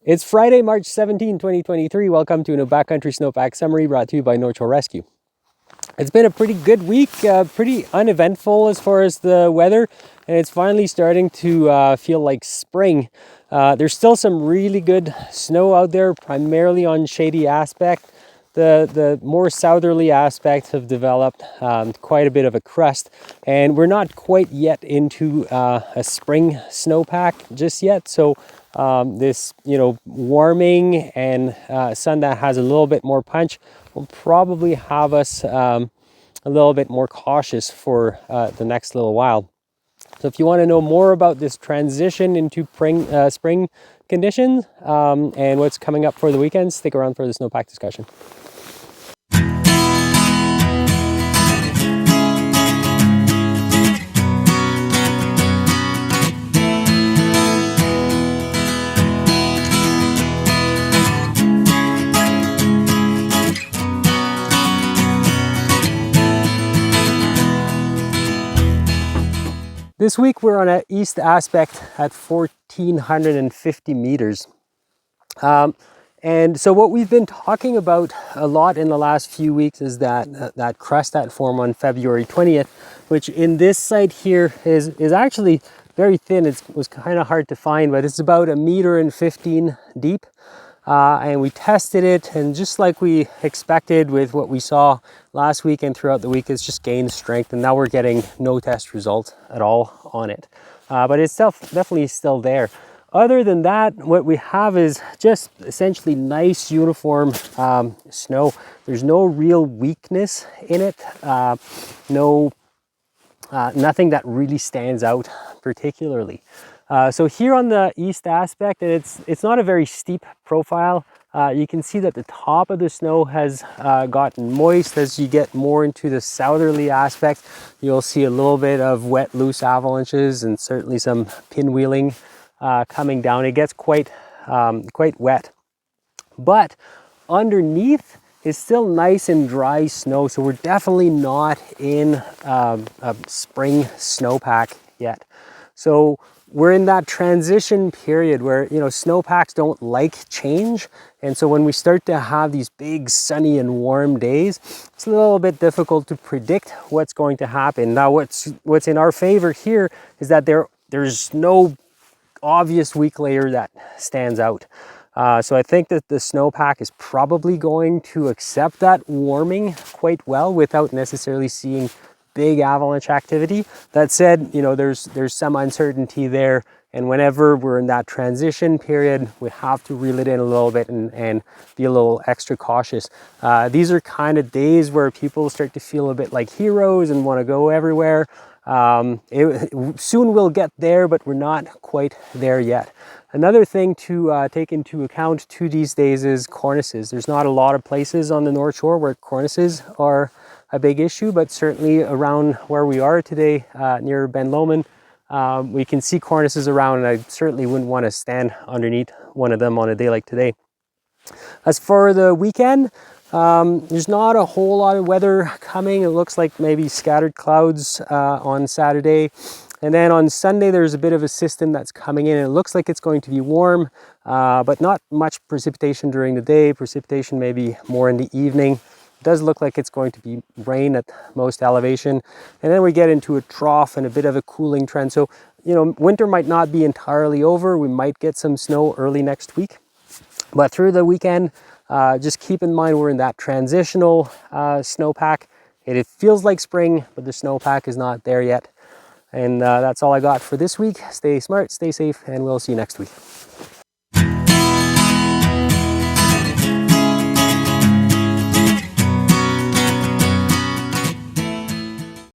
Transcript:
It's Friday, March 17, 2023. Welcome to a backcountry snowpack summary brought to you by North Shore Rescue. It's been a pretty good week, pretty uneventful as far as the weather, and it's finally starting to feel like spring. There's still some really good snow out there, primarily on shady aspect. The more southerly aspects have developed quite a bit of a crust, and we're not quite yet into a spring snowpack just yet. So this, warming and sun that has a little bit more punch will probably have us a little bit more cautious for the next little while. So if you want to know more about this transition into spring conditions and what's coming up for the weekend, stick around for the snowpack discussion. This week we're on an east aspect at 1,450 meters. And so what we've been talking about a lot in the last few weeks is that crust that formed on February 20th, which in this site here is actually very thin. It was kind of hard to find, but it's about 1.15 meters deep. And we tested it, and just like we expected with what we saw last week and throughout the week, it's just gained strength, and now we're getting no test results at all on it. But it's definitely still there. Other than that, what we have is just essentially nice uniform snow. There's no real weakness in it. Nothing that really stands out particularly. So here on the east aspect, and it's not a very steep profile. You can see that the top of the snow has gotten moist. As you get more into the southerly aspect, you'll see a little bit of wet, loose avalanches and certainly some pinwheeling coming down. It gets quite wet, but underneath is still nice and dry snow. So we're definitely not in a spring snowpack yet. So we're in that transition period where, snowpacks don't like change. And so when we start to have these big sunny and warm days, it's a little bit difficult to predict what's going to happen. Now, what's in our favor here is that there's no obvious weak layer that stands out. So I think that the snowpack is probably going to accept that warming quite well without necessarily seeing big avalanche activity. That said, there's some uncertainty there, and whenever we're in that transition period, we have to reel it in a little bit and be a little extra cautious. These are kind of days where people start to feel a bit like heroes and want to go everywhere. Soon we'll get there, but we're not quite there yet. Another thing to take into account too these days is cornices. There's not a lot of places on the North Shore where cornices are a big issue, but certainly around where we are today, near Ben Lomond, we can see cornices around, and I certainly wouldn't want to stand underneath one of them on a day like today. As for the weekend, there's not a whole lot of weather coming. It looks like maybe scattered clouds on Saturday. And then on Sunday, there's a bit of a system that's coming in. It looks like it's going to be warm, but not much precipitation during the day. Precipitation maybe more in the evening. It does look like it's going to be rain at most elevation. And then we get into a trough and a bit of a cooling trend. So, winter might not be entirely over. We might get some snow early next week. But through the weekend, just keep in mind we're in that transitional snowpack. It feels like spring, but the snowpack is not there yet. And that's all I got for this week. Stay smart, stay safe, and we'll see you next week.